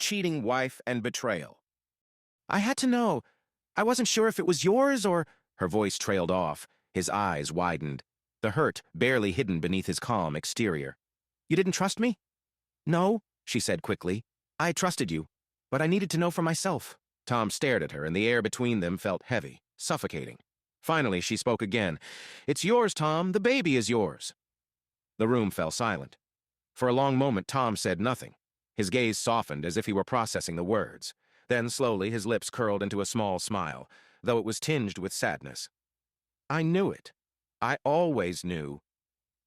cheating wife, and betrayal. I had to know. I wasn't sure if it was yours or... Her voice trailed off. His eyes widened, the hurt barely hidden beneath his calm exterior. You didn't trust me? No, she said quickly. I trusted you, but I needed to know for myself. Tom stared at her, and the air between them felt heavy, suffocating. Finally, she spoke again. It's yours, Tom. The baby is yours. The room fell silent. For a long moment, Tom said nothing. His gaze softened as if he were processing the words. Then, slowly, his lips curled into a small smile, though it was tinged with sadness. I knew it. I always knew.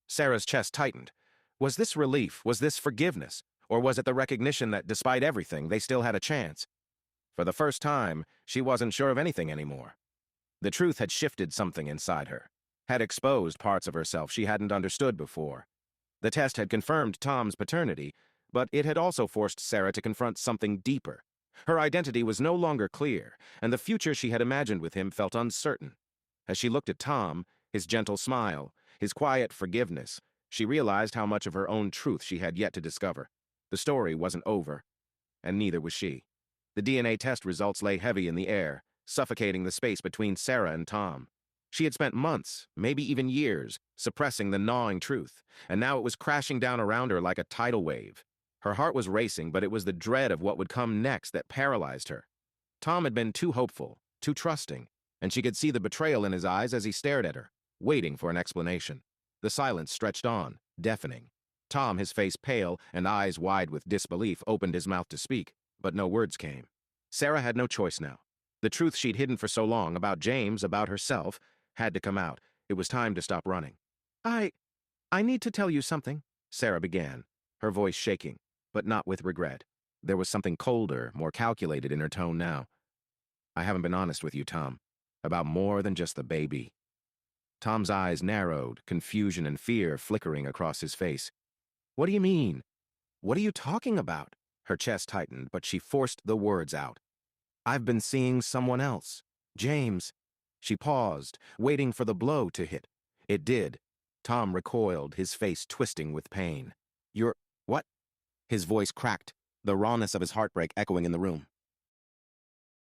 Sarah's chest tightened. Was this relief? Was this forgiveness? Or was it the recognition that, despite everything, they still had a chance? For the first time, she wasn't sure of anything anymore. The truth had shifted something inside her, had exposed parts of herself she hadn't understood before. The test had confirmed Tom's paternity, but it had also forced Sarah to confront something deeper. Her identity was no longer clear, and the future she had imagined with him felt uncertain. As she looked at Tom, his gentle smile, his quiet forgiveness, she realized how much of her own truth she had yet to discover. The story wasn't over, and neither was she. The DNA test results lay heavy in the air, suffocating the space between Sarah and Tom. She had spent months, maybe even years, suppressing the gnawing truth, and now it was crashing down around her like a tidal wave. Her heart was racing, but it was the dread of what would come next that paralyzed her. Tom had been too hopeful, too trusting, and she could see the betrayal in his eyes as he stared at her, waiting for an explanation. The silence stretched on, deafening. Tom, his face pale and eyes wide with disbelief, opened his mouth to speak, but no words came. Sarah had no choice now. The truth she'd hidden for so long about James, about herself, had to come out. It was time to stop running. I need to tell you something, Sarah began, her voice shaking, but not with regret. There was something colder, more calculated in her tone now. I haven't been honest with you, Tom, about more than just the baby. Tom's eyes narrowed, confusion and fear flickering across his face. What do you mean? What are you talking about? Her chest tightened, but she forced the words out. I've been seeing someone else. James. She paused, waiting for the blow to hit. It did. Tom recoiled, his face twisting with pain. You're... what? His voice cracked, the rawness of his heartbreak echoing in the room.